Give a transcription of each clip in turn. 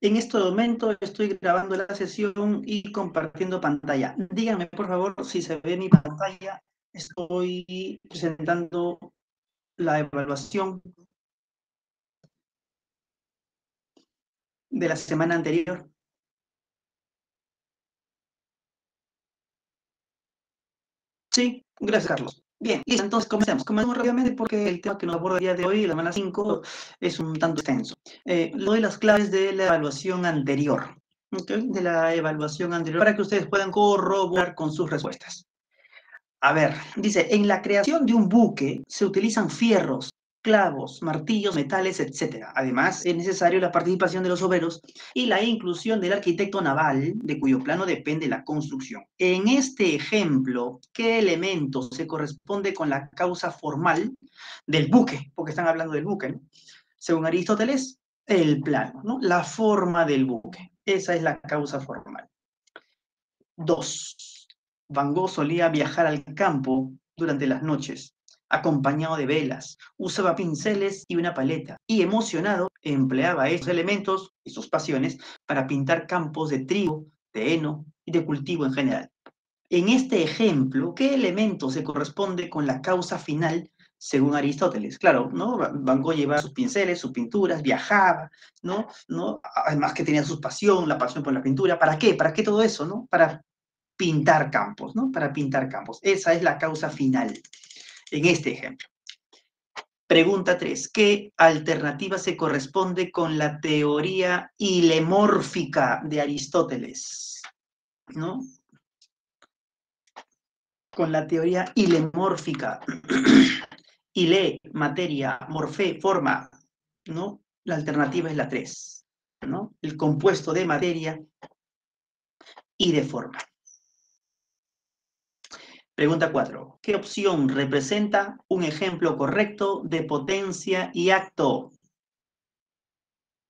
En este momento estoy grabando la sesión y compartiendo pantalla. Díganme, por favor, si se ve mi pantalla. Estoy presentando la evaluación de la semana anterior. Sí, gracias, Carlos. Bien, y entonces comencemos. Comencemos rápidamente porque el tema que nos aborda el día de hoy, la semana 5, es un tanto extenso. Le doy las claves de la evaluación anterior. ¿Okay? De la evaluación anterior para que ustedes puedan corroborar con sus respuestas. A ver, dice, en la creación de un buque se utilizan fierros, clavos, martillos, metales, etc. Además, es necesario la participación de los obreros y la inclusión del arquitecto naval, de cuyo plano depende la construcción. En este ejemplo, ¿qué elemento se corresponde con la causa formal del buque? Porque están hablando del buque, ¿no? Según Aristóteles, el plano, ¿no? La forma del buque. Esa es la causa formal. 2. Van Gogh solía viajar al campo durante las noches, acompañado de velas, usaba pinceles y una paleta, y emocionado empleaba esos elementos y sus pasiones para pintar campos de trigo, de heno y de cultivo en general. En este ejemplo, ¿qué elemento se corresponde con la causa final según Aristóteles? Claro, ¿no? Van Gogh llevaba sus pinceles, sus pinturas, viajaba, ¿no? Además que tenía su pasión, la pasión por la pintura. ¿Para qué? ¿Para qué todo eso, no? Para pintar campos, ¿no? Para pintar campos. Esa es la causa final en este ejemplo. Pregunta 3. ¿Qué alternativa se corresponde con la teoría hilemórfica de Aristóteles? ¿No? Con la teoría hilemórfica. Hile, materia, morfé, forma, ¿no? La alternativa es la 3, ¿no? El compuesto de materia y de forma. Pregunta 4. ¿Qué opción representa un ejemplo correcto de potencia y acto?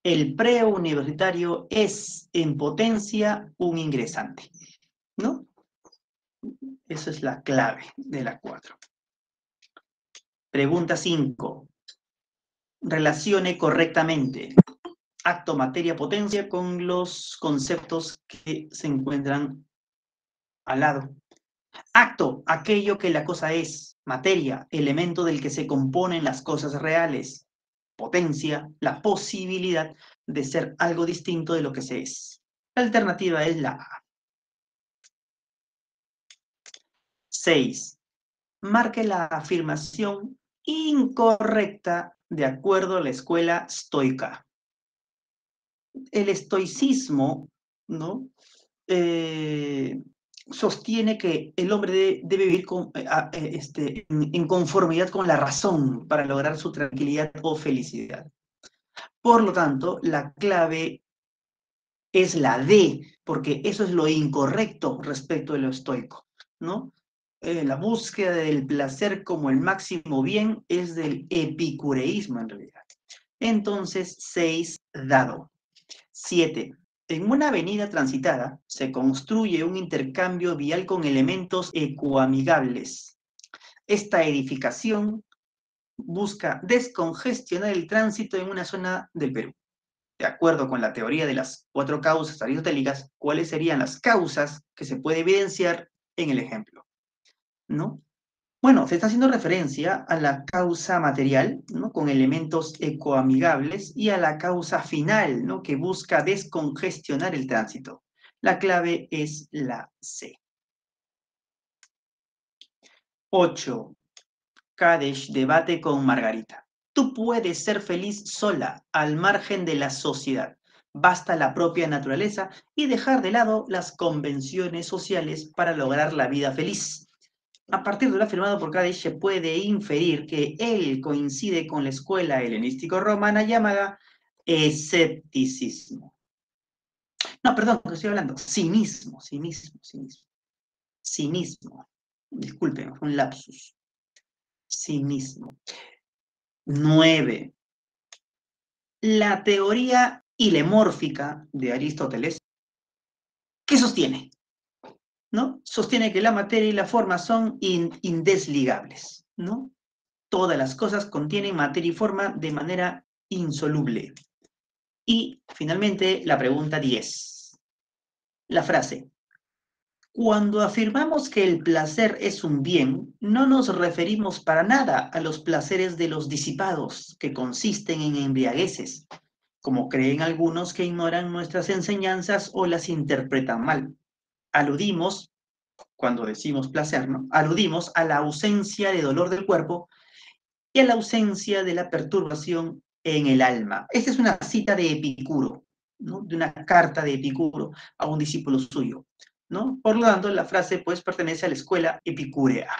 El preuniversitario es en potencia un ingresante, ¿no? Esa es la clave de la 4. Pregunta 5. Relacione correctamente acto, materia, potencia con los conceptos que se encuentran al lado. Acto, aquello que la cosa es. Materia, elemento del que se componen las cosas reales. Potencia, la posibilidad de ser algo distinto de lo que se es. La alternativa es la A. 6. Marque la afirmación incorrecta de acuerdo a la escuela estoica. El estoicismo, ¿no? Sostiene que el hombre debe vivir en conformidad con la razón para lograr su tranquilidad o felicidad. Por lo tanto, la clave es la D, porque eso es lo incorrecto respecto de lo estoico, ¿no? La búsqueda del placer como el máximo bien es del epicureísmo en realidad. Entonces, 6 dado. 7. En una avenida transitada se construye un intercambio vial con elementos ecoamigables. Esta edificación busca descongestionar el tránsito en una zona del Perú. De acuerdo con la teoría de las 4 causas aristotélicas, ¿cuáles serían las causas que se puede evidenciar en el ejemplo? ¿No? Bueno, se está haciendo referencia a la causa material, ¿no? Con elementos ecoamigables y a la causa final, ¿no? Que busca descongestionar el tránsito. La clave es la C. 8. Kadesh debate con Margarita. Tú puedes ser feliz sola, al margen de la sociedad. Basta la propia naturaleza y dejar de lado las convenciones sociales para lograr la vida feliz. A partir de lo afirmado por Kadesh se puede inferir que él coincide con la escuela helenístico-romana llamada escepticismo. No, perdón, que estoy hablando. Cinismo. Cinismo. Disculpen, fue un lapsus. Cinismo. 9. La teoría hilemórfica de Aristóteles, ¿qué sostiene? ¿No? Sostiene que la materia y la forma son indesligables, ¿no? Todas las cosas contienen materia y forma de manera insoluble. Y finalmente la pregunta 10. La frase: cuando afirmamos que el placer es un bien, no nos referimos para nada a los placeres de los disipados, que consisten en embriagueces, como creen algunos que ignoran nuestras enseñanzas o las interpretan mal. Aludimos, cuando decimos placer, ¿no? Aludimos a la ausencia de dolor del cuerpo y a la ausencia de la perturbación en el alma. Esta es una cita de Epicuro, ¿no? De una carta de Epicuro a un discípulo suyo, ¿no? Por lo tanto, la frase pues pertenece a la escuela epicúrea.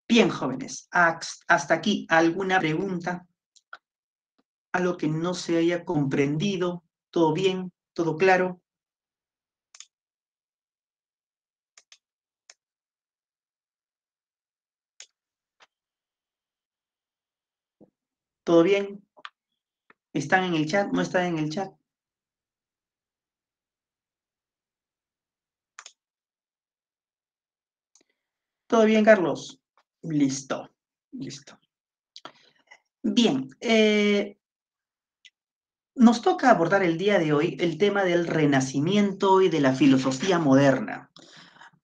Bien, jóvenes, hasta aquí, ¿alguna pregunta? ¿Algo que no se haya comprendido? ¿Todo bien? ¿Todo claro? ¿Todo bien? ¿Están en el chat? ¿No están en el chat? ¿Todo bien, Carlos? Listo, listo. Bien, nos toca abordar el día de hoy el tema del Renacimiento y de la filosofía moderna.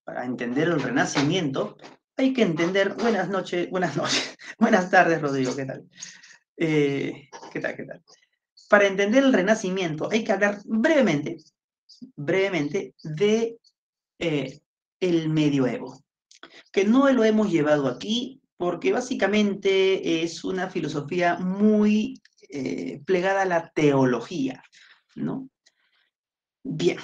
Para entender el Renacimiento hay que entender... Buenas noches, buenas tardes, Rodrigo, ¿qué tal? ¿Qué tal, qué tal? Para entender el Renacimiento hay que hablar brevemente de el medioevo, que no lo hemos llevado aquí porque básicamente es una filosofía muy plegada a la teología, ¿no? Bien,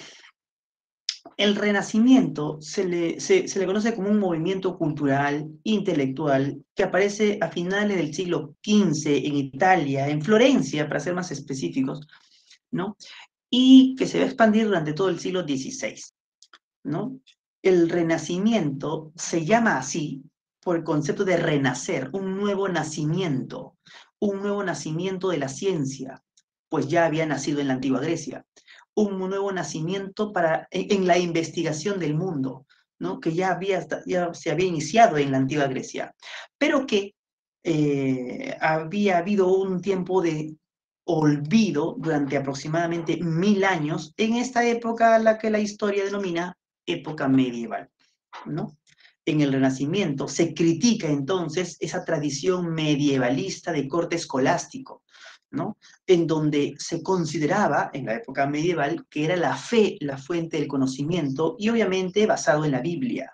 el Renacimiento se le conoce como un movimiento cultural, intelectual, que aparece a finales del siglo XV en Italia, en Florencia, para ser más específicos, ¿no? Y que se va a expandir durante todo el siglo XVI, ¿no? El Renacimiento se llama así por el concepto de renacer, un nuevo nacimiento de la ciencia, pues ya había nacido en la antigua Grecia, un nuevo nacimiento en la investigación del mundo, ¿no? Que ya se había iniciado en la antigua Grecia, pero que había habido un tiempo de olvido durante aproximadamente 1000 años en esta época a la que la historia denomina época medieval, ¿no? En el Renacimiento se critica entonces esa tradición medievalista de corte escolástico, ¿no? En donde se consideraba, en la época medieval, que era la fe la fuente del conocimiento y obviamente basado en la Biblia,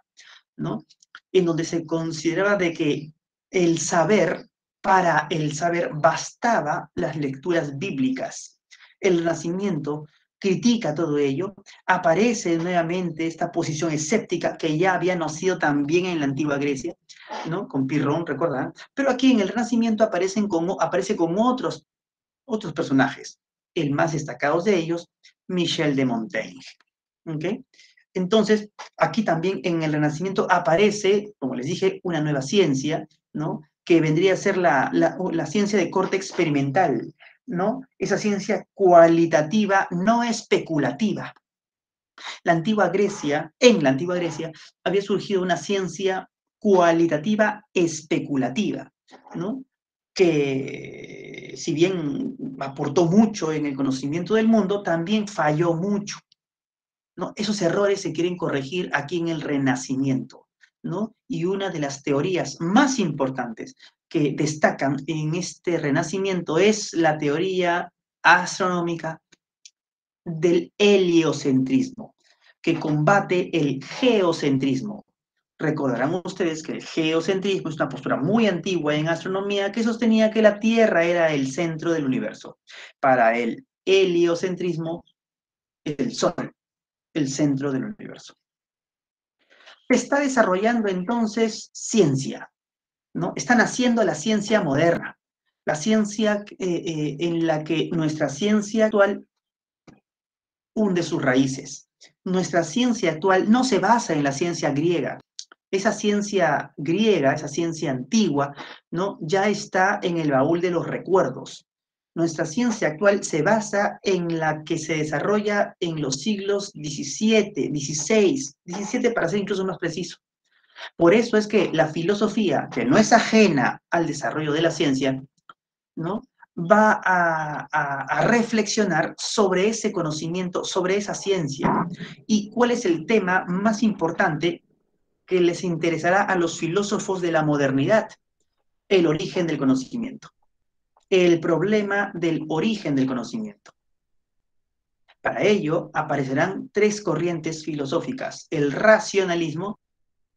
¿no? En donde se consideraba de que el saber, para el saber bastaba las lecturas bíblicas. El Renacimiento critica todo ello, aparece nuevamente esta posición escéptica que ya había nacido también en la antigua Grecia, ¿no? Con Pirrón, recordarán, pero aquí en el Renacimiento aparece con otros personajes, el más destacado de ellos, Michel de Montaigne, ¿ok? Entonces, aquí también en el Renacimiento aparece, como les dije, una nueva ciencia, ¿no? Que vendría a ser la ciencia de corte experimental, ¿no? Esa ciencia cualitativa, no especulativa. En la antigua Grecia, había surgido una ciencia cualitativa especulativa, ¿no? Que si bien aportó mucho en el conocimiento del mundo, también falló mucho, ¿no? Esos errores se quieren corregir aquí en el Renacimiento, ¿no? Y una de las teorías más importantes que destacan en este Renacimiento es la teoría astronómica del heliocentrismo, que combate el geocentrismo. Recordarán ustedes que el geocentrismo es una postura muy antigua en astronomía que sostenía que la Tierra era el centro del universo. Para el heliocentrismo, el Sol, el centro del universo. Se está desarrollando entonces ciencia, ¿no? Está naciendo la ciencia moderna, la ciencia en la que nuestra ciencia actual hunde sus raíces. Nuestra ciencia actual no se basa en la ciencia griega. Esa ciencia griega, esa ciencia antigua, ¿no? Ya está en el baúl de los recuerdos. Nuestra ciencia actual se basa en la que se desarrolla en los siglos XVII, XVI, XVII para ser incluso más preciso. Por eso es que la filosofía, que no es ajena al desarrollo de la ciencia, ¿no? va a reflexionar sobre ese conocimiento, sobre esa ciencia, y cuál es el tema más importante que les interesará a los filósofos de la modernidad: el origen del conocimiento, el problema del origen del conocimiento. Para ello aparecerán tres corrientes filosóficas: el racionalismo,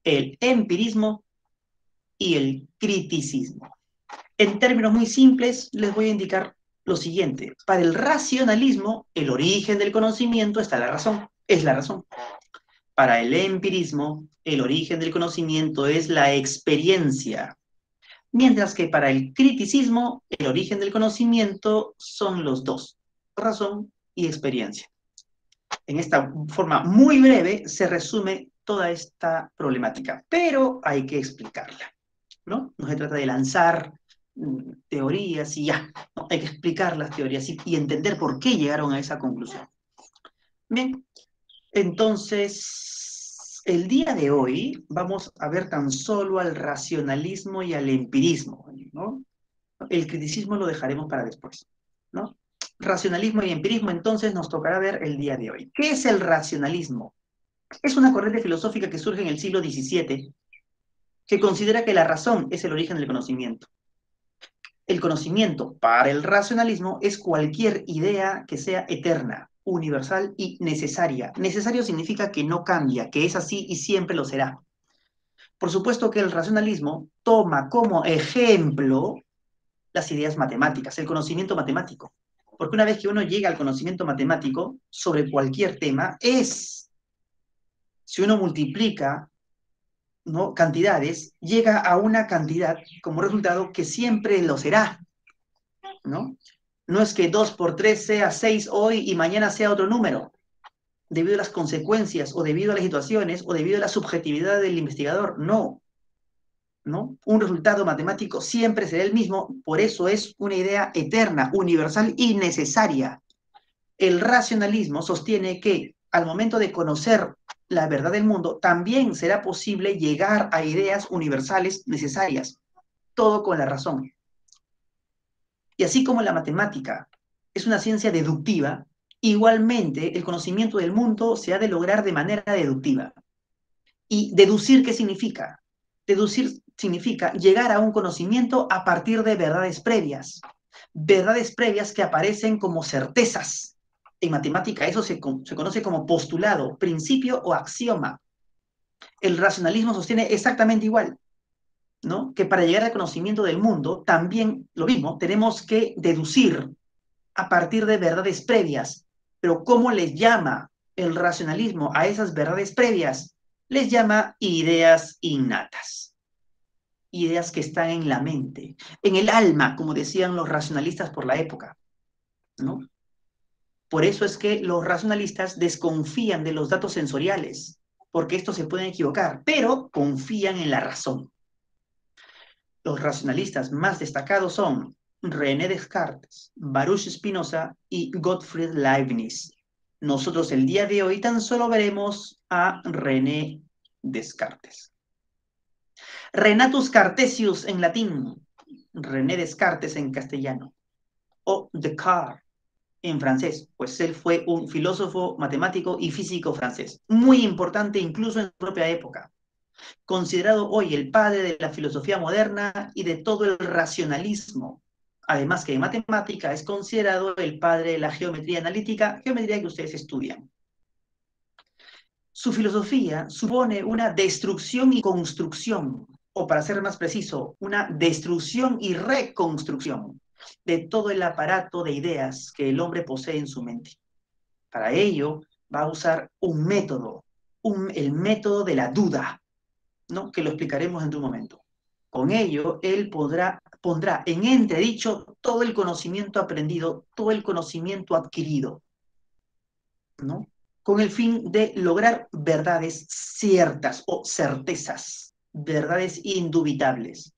el empirismo y el criticismo. En términos muy simples, les voy a indicar lo siguiente. Para el racionalismo, el origen del conocimiento está la razón, es la razón. Para el empirismo, el origen del conocimiento es la experiencia. Mientras que para el criticismo, el origen del conocimiento son los dos: razón y experiencia. En esta forma muy breve se resume toda esta problemática, pero hay que explicarla, ¿no? No se trata de lanzar teorías y ya, ¿no? Hay que explicar las teorías y entender por qué llegaron a esa conclusión. Bien, entonces, el día de hoy vamos a ver tan solo al racionalismo y al empirismo, ¿no? El criticismo lo dejaremos para después, ¿no? Racionalismo y empirismo, entonces, nos tocará ver el día de hoy. ¿Qué es el racionalismo? Es una corriente filosófica que surge en el siglo XVII, que considera que la razón es el origen del conocimiento. El conocimiento, para el racionalismo, es cualquier idea que sea eterna, universal y necesaria. Necesario significa que no cambia, que es así y siempre lo será. Por supuesto que el racionalismo toma como ejemplo las ideas matemáticas, el conocimiento matemático. Porque una vez que uno llega al conocimiento matemático sobre cualquier tema, si uno multiplica, ¿no?, cantidades, llega a una cantidad como resultado que siempre lo será, ¿no? No es que 2 por 3 sea 6 hoy y mañana sea otro número, debido a las consecuencias, o debido a las situaciones, o debido a la subjetividad del investigador. No, ¿no? Un resultado matemático siempre será el mismo, por eso es una idea eterna, universal y necesaria. El racionalismo sostiene que al momento de conocer la verdad del mundo, también será posible llegar a ideas universales necesarias, todo con la razón. Y así como la matemática es una ciencia deductiva, igualmente el conocimiento del mundo se ha de lograr de manera deductiva. ¿Y deducir qué significa? Deducir significa llegar a un conocimiento a partir de verdades previas que aparecen como certezas. En matemática eso se conoce como postulado, principio o axioma. El racionalismo sostiene exactamente igual, ¿no? Que para llegar al conocimiento del mundo, también lo mismo, tenemos que deducir a partir de verdades previas. Pero ¿cómo les llama el racionalismo a esas verdades previas? Les llama ideas innatas, ideas que están en la mente, en el alma, como decían los racionalistas por la época, ¿no? Por eso es que los racionalistas desconfían de los datos sensoriales, porque estos se pueden equivocar, pero confían en la razón. Los racionalistas más destacados son René Descartes, Baruch Spinoza y Gottfried Leibniz. Nosotros el día de hoy tan solo veremos a René Descartes. Renatus Cartesius en latín, René Descartes en castellano, o Descartes en francés, pues él fue un filósofo, matemático y físico francés, muy importante incluso en su propia época, considerado hoy el padre de la filosofía moderna y de todo el racionalismo. Además que en matemática es considerado el padre de la geometría analítica, geometría que ustedes estudian. Su filosofía supone una destrucción y construcción, o para ser más preciso, una destrucción y reconstrucción de todo el aparato de ideas que el hombre posee en su mente. Para ello va a usar un método, el método de la duda, ¿no?, que lo explicaremos en un momento. Con ello, él pondrá en entredicho todo el conocimiento aprendido, todo el conocimiento adquirido, ¿no?, con el fin de lograr verdades ciertas o certezas, verdades indubitables.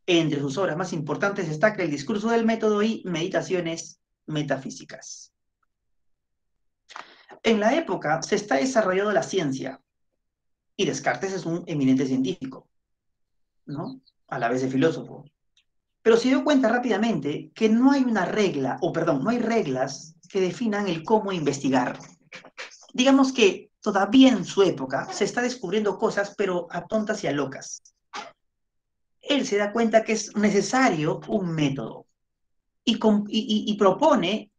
Entre sus obras más importantes destaca El discurso del método y Meditaciones metafísicas. En la época se está desarrollando la ciencia, y Descartes es un eminente científico, ¿no?, a la vez de filósofo. Pero se dio cuenta rápidamente que no hay una regla, o perdón, no hay reglas que definan el cómo investigar. Digamos que todavía en su época se está descubriendo cosas, pero a tontas y a locas. Él se da cuenta que es necesario un método y propone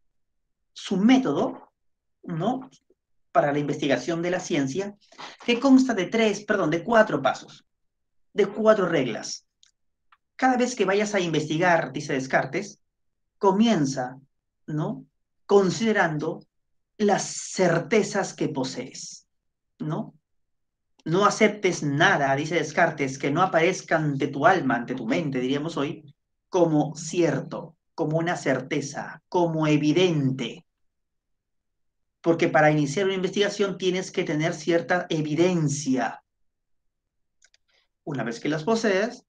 su método, ¿no? Para la investigación de la ciencia, que consta de de 4 pasos, de 4 reglas. Cada vez que vayas a investigar, dice Descartes, comienza, ¿no? Considerando las certezas que posees, ¿no? No aceptes nada, dice Descartes, que no aparezca ante tu alma, ante tu mente, diríamos hoy, como cierto, como una certeza, como evidente. Porque para iniciar una investigación tienes que tener cierta evidencia. Una vez que las posees,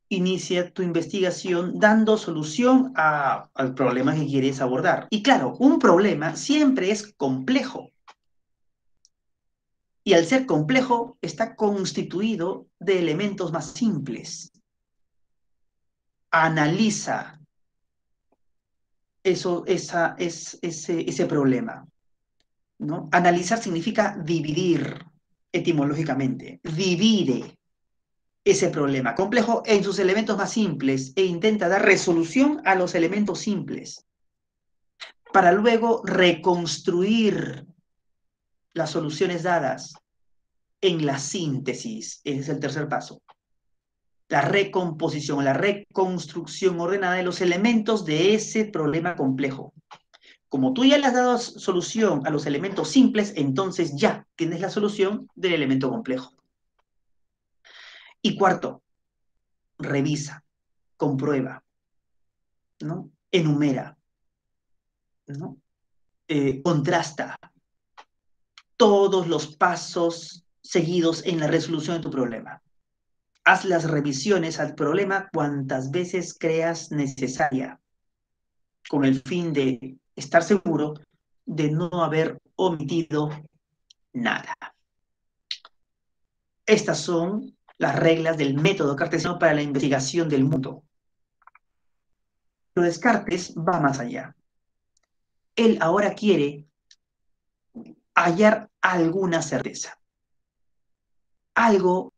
inicia tu investigación dando solución al problema que quieres abordar. Y claro, un problema siempre es complejo. Y al ser complejo, está constituido de elementos más simples. Analiza ese problema, ¿no? Analizar significa dividir etimológicamente. Divide ese problema complejo en sus elementos más simples e intenta dar resolución a los elementos simples para luego reconstruir las soluciones dadas en la síntesis. Ese es el tercer paso. La recomposición, la reconstrucción ordenada de los elementos de ese problema complejo. Como tú ya le has dado solución a los elementos simples, entonces ya tienes la solución del elemento complejo. Y cuarto, revisa, comprueba, ¿no? Enumera, ¿no? Contrasta todos los pasos seguidos en la resolución de tu problema. Haz las revisiones al problema cuantas veces creas necesaria, con el fin de estar seguro de no haber omitido nada. Estas son las reglas del método cartesiano para la investigación del mundo. Pero Descartes va más allá. Él ahora quiere hallar alguna certeza, algo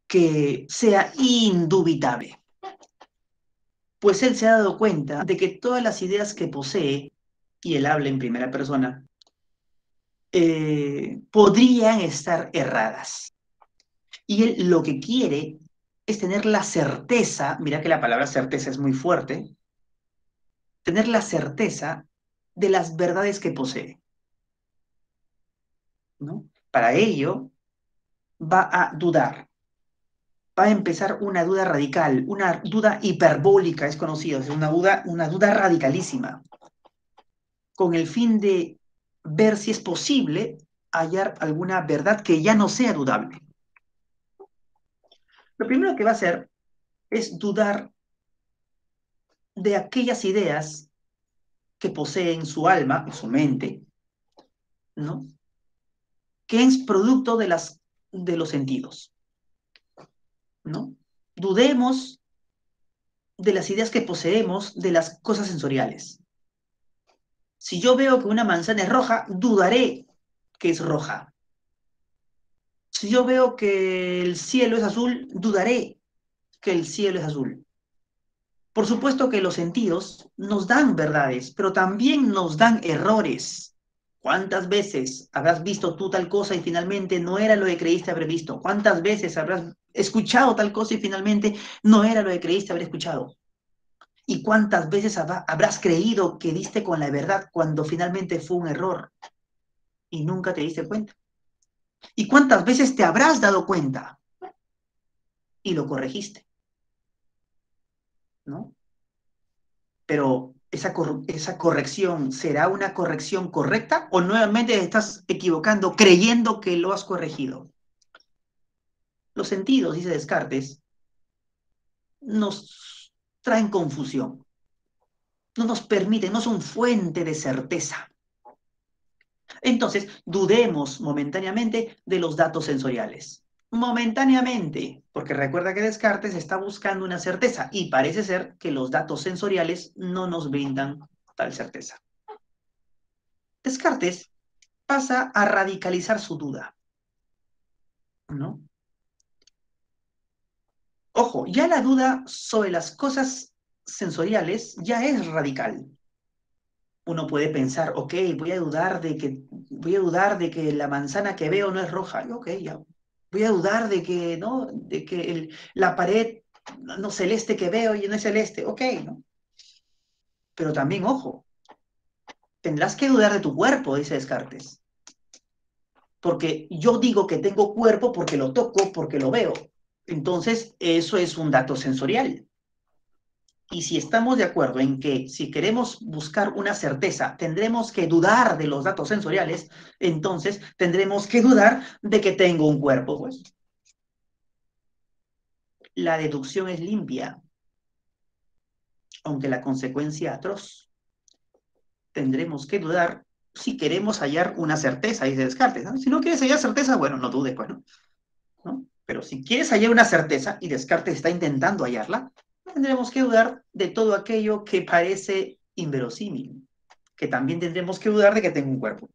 que sea indubitable. Pues él se ha dado cuenta de que todas las ideas que posee, y él habla en primera persona, podrían estar erradas. Y él lo que quiere es tener la certeza, mira que la palabra certeza es muy fuerte, tener la certeza de las verdades que posee, ¿no? Para ello va a dudar, va a empezar una duda radical, una duda hiperbólica, es conocido, es una duda radicalísima, con el fin de ver si es posible hallar alguna verdad que ya no sea dudable. Lo primero que va a hacer es dudar de aquellas ideas que posee en su alma, en su mente, ¿no? Que es producto de los sentidos, ¿no? Dudemos de las ideas que poseemos de las cosas sensoriales. Si yo veo que una manzana es roja, dudaré que es roja. Si yo veo que el cielo es azul, dudaré que el cielo es azul. Por supuesto que los sentidos nos dan verdades, pero también nos dan errores. ¿Cuántas veces habrás visto tú tal cosa y finalmente no era lo que creíste haber visto? ¿Cuántas veces habrás escuchado tal cosa y finalmente no era lo que creíste haber escuchado? ¿Y cuántas veces habrás creído que diste con la verdad cuando finalmente fue un error y nunca te diste cuenta? ¿Y cuántas veces te habrás dado cuenta y lo corregiste? ¿No? Pero esa corrección, ¿será una corrección correcta o nuevamente te estás equivocando creyendo que lo has corregido? Los sentidos, dice Descartes, nos traen confusión, no nos permiten, no son fuente de certeza. Entonces, dudemos momentáneamente de los datos sensoriales. momentáneamente, porque recuerda que Descartes está buscando una certeza y parece ser que los datos sensoriales no nos brindan tal certeza. Descartes pasa a radicalizar su duda, ¿no? Ojo, ya la duda sobre las cosas sensoriales ya es radical. Uno puede pensar, ok, voy a dudar de que la manzana que veo no es roja. Ok, ya. Voy a dudar de que, ¿no? De que la pared no celeste que veo y no es celeste. Ok, ¿no? Pero también, ojo, tendrás que dudar de tu cuerpo, dice Descartes. Porque yo digo que tengo cuerpo porque lo toco, porque lo veo. Entonces, eso es un dato sensorial. Y si estamos de acuerdo en que si queremos buscar una certeza, tendremos que dudar de los datos sensoriales, entonces tendremos que dudar de que tengo un cuerpo, pues. La deducción es limpia, aunque la consecuencia atroz. Tendremos que dudar si queremos hallar una certeza, dice Descartes, ¿no? Si no quieres hallar certeza, bueno, no dudes, pues, ¿no? ¿No? Pero si quieres hallar una certeza, y Descartes está intentando hallarla, tendremos que dudar de todo aquello que parece inverosímil, que también tendremos que dudar de que tengo un cuerpo.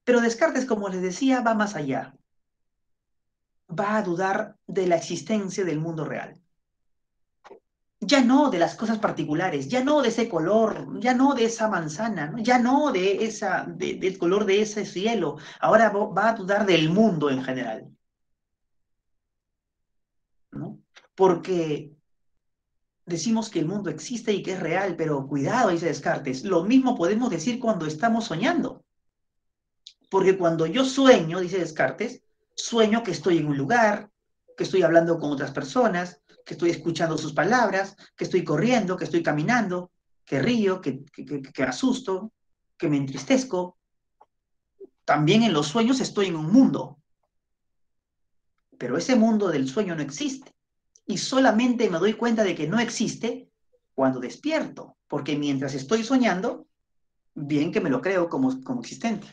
Pero Descartes, como les decía, va más allá. Va a dudar de la existencia del mundo real. Ya no de las cosas particulares, ya no de ese color, ya no de esa manzana, ¿no? Ya no del color de ese cielo. Ahora va a dudar del mundo en general, ¿no? Porque decimos que el mundo existe y que es real, pero cuidado, dice Descartes, lo mismo podemos decir cuando estamos soñando. Porque cuando yo sueño, dice Descartes, sueño que estoy en un lugar, que estoy hablando con otras personas, que estoy escuchando sus palabras, que estoy corriendo, que estoy caminando, que río, que me asusto, que me entristezco. También en los sueños estoy en un mundo, pero ese mundo del sueño no existe. Y solamente me doy cuenta de que no existe cuando despierto, porque mientras estoy soñando, bien que me lo creo como existente.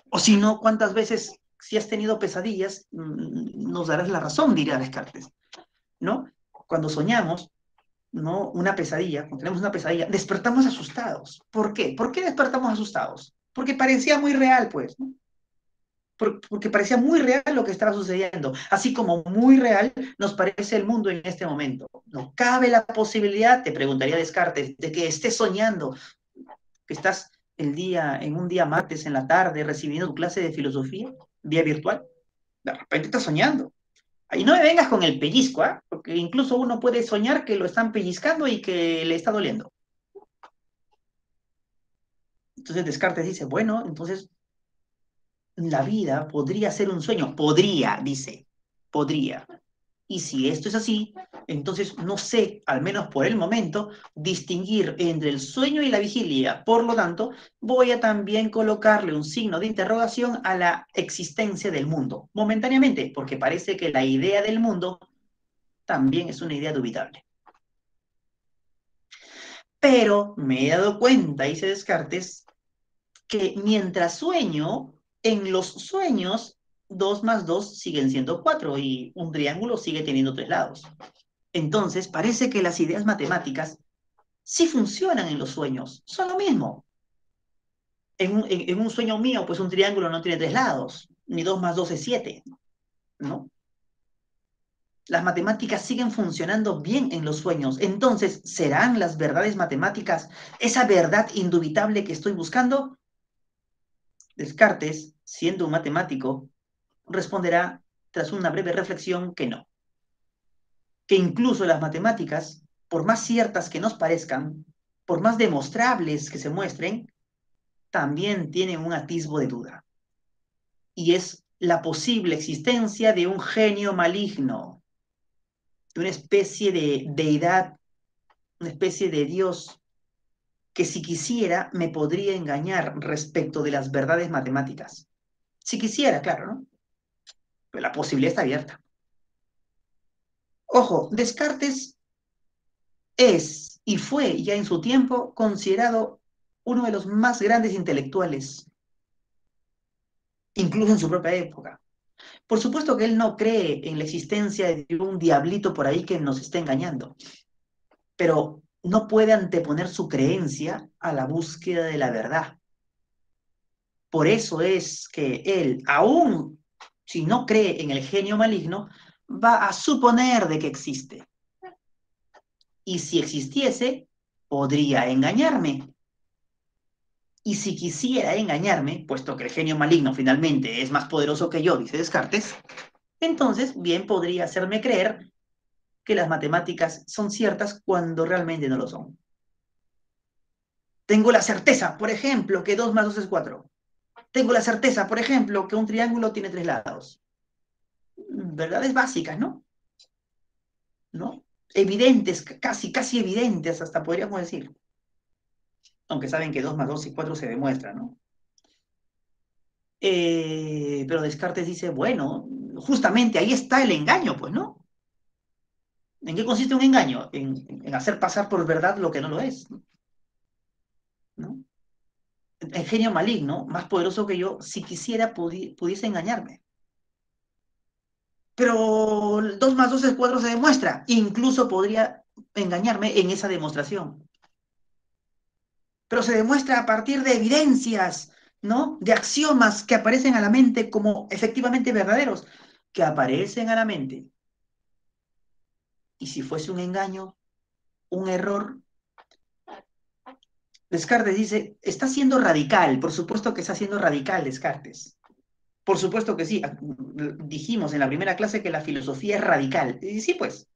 O si no, ¿cuántas veces, si has tenido pesadillas, nos darás la razón, diría Descartes, ¿no? Cuando soñamos, ¿no? Una pesadilla, cuando tenemos una pesadilla, despertamos asustados. ¿Por qué? ¿Por qué despertamos asustados? Porque parecía muy real, pues, ¿no? Porque parecía muy real lo que estaba sucediendo, así como muy real nos parece el mundo en este momento. No cabe la posibilidad, te preguntaría Descartes, de que estés soñando, que estás en un día martes en la tarde recibiendo tu clase de filosofía vía virtual. De repente estás soñando. Ahí no me vengas con el pellizco, ¿ah? Porque incluso uno puede soñar que lo están pellizcando y que le está doliendo. Entonces Descartes dice, bueno, entonces la vida podría ser un sueño. Podría, dice, podría. Y si esto es así, entonces no sé, al menos por el momento, distinguir entre el sueño y la vigilia. Por lo tanto, voy a también colocarle un signo de interrogación a la existencia del mundo, momentáneamente, porque parece que la idea del mundo también es una idea dubitable. Pero me he dado cuenta, dice Descartes, que mientras sueño, en los sueños, 2 más 2 siguen siendo 4 y un triángulo sigue teniendo 3 lados. Entonces, parece que las ideas matemáticas sí funcionan en los sueños, son lo mismo. En un sueño mío, pues un triángulo no tiene 3 lados, ni 2 más 2 es 7, ¿no? Las matemáticas siguen funcionando bien en los sueños. Entonces, ¿serán las verdades matemáticas esa verdad indubitable que estoy buscando? Descartes, siendo un matemático, responderá tras una breve reflexión que no, que incluso las matemáticas, por más ciertas que nos parezcan, por más demostrables que se muestren, también tienen un atisbo de duda. Y es la posible existencia de un genio maligno, de una especie de deidad, una especie de Dios que si quisiera me podría engañar respecto de las verdades matemáticas. Si quisiera, claro, ¿no? Pero la posibilidad está abierta. Ojo, Descartes es y fue ya en su tiempo considerado uno de los más grandes intelectuales incluso en su propia época. Por supuesto que él no cree en la existencia de un diablito por ahí que nos esté engañando, pero no puede anteponer su creencia a la búsqueda de la verdad. Por eso es que él, aún si no cree en el genio maligno, va a suponer de que existe. Y si existiese, podría engañarme. Y si quisiera engañarme, puesto que el genio maligno finalmente es más poderoso que yo, dice Descartes, entonces bien podría hacerme creer que las matemáticas son ciertas cuando realmente no lo son. Tengo la certeza, por ejemplo, que 2 más 2 es 4. Tengo la certeza, por ejemplo, que un triángulo tiene 3 lados. Verdades básicas, ¿no? ¿No? Evidentes, casi evidentes, hasta podríamos decir. Aunque saben que 2 más 2 y 4 se demuestra, ¿no? Pero Descartes dice, bueno, justamente ahí está el engaño, pues, ¿no? ¿En qué consiste un engaño? En hacer pasar por verdad lo que no lo es, ¿no? El genio maligno, más poderoso que yo, si quisiera, pudiese engañarme. Pero 2 más 2 es 4 se demuestra. Incluso podría engañarme en esa demostración. Pero se demuestra a partir de evidencias, ¿no? De axiomas que aparecen a la mente como efectivamente verdaderos, que aparecen a la mente. Y si fuese un engaño, un error, Descartes dice, está siendo radical, por supuesto que está siendo radical Descartes. Por supuesto que sí, dijimos en la primera clase que la filosofía es radical. Y sí, pues,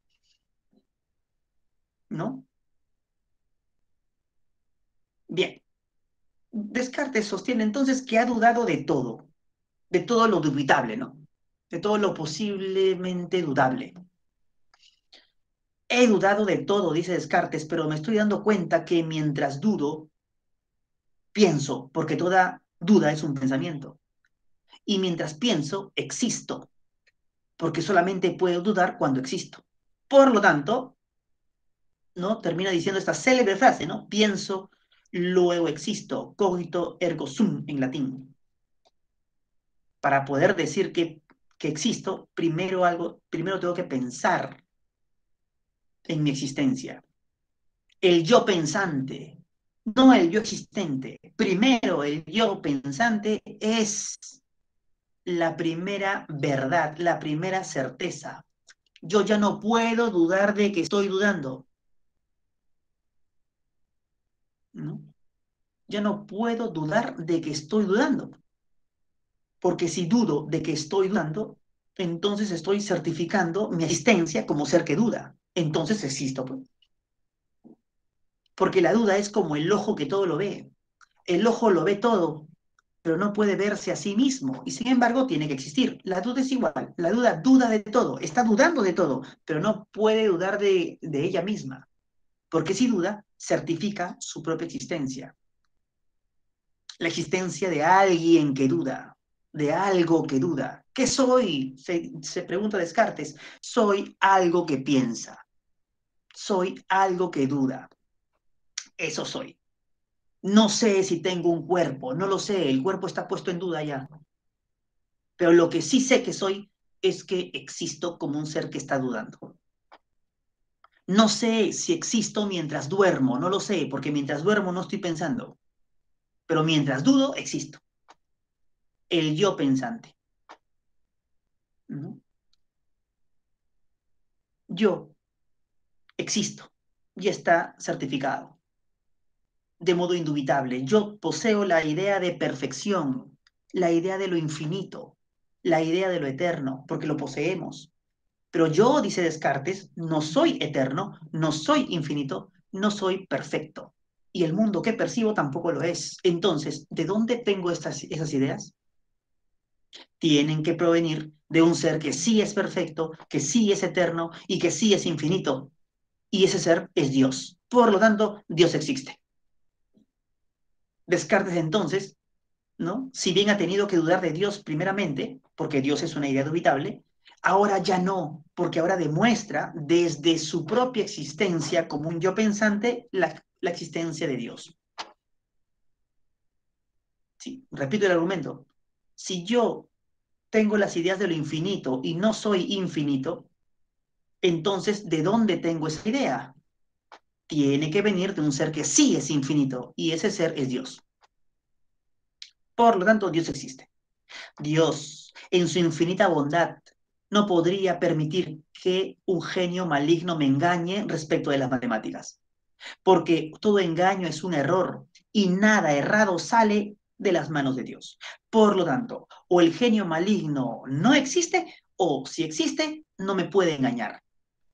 ¿no? Bien, Descartes sostiene entonces que ha dudado de todo lo dubitable, ¿no? De todo lo posiblemente dudable. He dudado de todo, dice Descartes, pero me estoy dando cuenta que mientras dudo, pienso, porque toda duda es un pensamiento. Y mientras pienso, existo, porque solamente puedo dudar cuando existo. Por lo tanto, ¿no? Termina diciendo esta célebre frase, ¿no? Pienso, luego existo, cogito ergo sum en latín. Para poder decir que existo, primero tengo que pensar en mi existencia. El yo pensante, no el yo existente. Primero, el yo pensante es la primera verdad, la primera certeza. Yo ya no puedo dudar de que estoy dudando, ¿no? Ya no puedo dudar de que estoy dudando, porque si dudo de que estoy dudando, entonces estoy certificando mi existencia como ser que duda. Entonces existo, pues. Porque la duda es como el ojo que todo lo ve. El ojo lo ve todo, pero no puede verse a sí mismo y sin embargo tiene que existir. La duda es igual, la duda duda de todo, está dudando de todo, pero no puede dudar de ella misma, porque si duda, certifica su propia existencia, la existencia de alguien que duda, de algo que duda. ¿Qué soy? Se pregunta Descartes. Soy algo que piensa, soy algo que duda, eso soy. No sé si tengo un cuerpo, no lo sé, el cuerpo está puesto en duda ya. Pero lo que sí sé que soy es que existo como un ser que está dudando. No sé si existo mientras duermo, no lo sé, porque mientras duermo no estoy pensando, pero mientras dudo, existo. El yo pensante. ¿No? Yo existo y está certificado de modo indubitable. Yo poseo la idea de perfección, la idea de lo infinito, la idea de lo eterno, porque lo poseemos. Pero yo, dice Descartes, no soy eterno, no soy infinito, no soy perfecto. Y el mundo que percibo tampoco lo es. Entonces, ¿de dónde tengo esas ideas? Tienen que provenir de un ser que sí es perfecto, que sí es eterno y que sí es infinito. Y ese ser es Dios. Por lo tanto, Dios existe. Descartes entonces, ¿no? Si bien ha tenido que dudar de Dios primeramente, porque Dios es una idea dubitable, ahora ya no, porque ahora demuestra desde su propia existencia como un yo pensante la existencia de Dios. Sí, repito el argumento. Si yo tengo las ideas de lo infinito y no soy infinito, entonces, ¿de dónde tengo esa idea? Tiene que venir de un ser que sí es infinito, y ese ser es Dios. Por lo tanto, Dios existe. Dios, en su infinita bondad, no podría permitir que un genio maligno me engañe respecto de las matemáticas, porque todo engaño es un error y nada errado sale de las manos de Dios. Por lo tanto, o el genio maligno no existe, o si existe, no me puede engañar.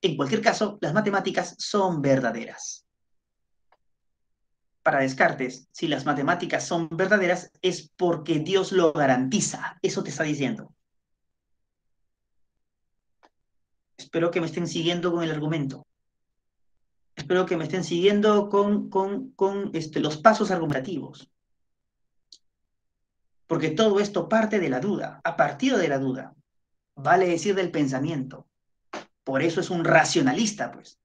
En cualquier caso, las matemáticas son verdaderas. Para Descartes, si las matemáticas son verdaderas, es porque Dios lo garantiza. Eso te está diciendo. Espero que me estén siguiendo con el argumento. Espero que me estén siguiendo con los pasos argumentativos. Porque todo esto parte de la duda, a partir de la duda. Vale decir del pensamiento. Por eso es un racionalista, pues.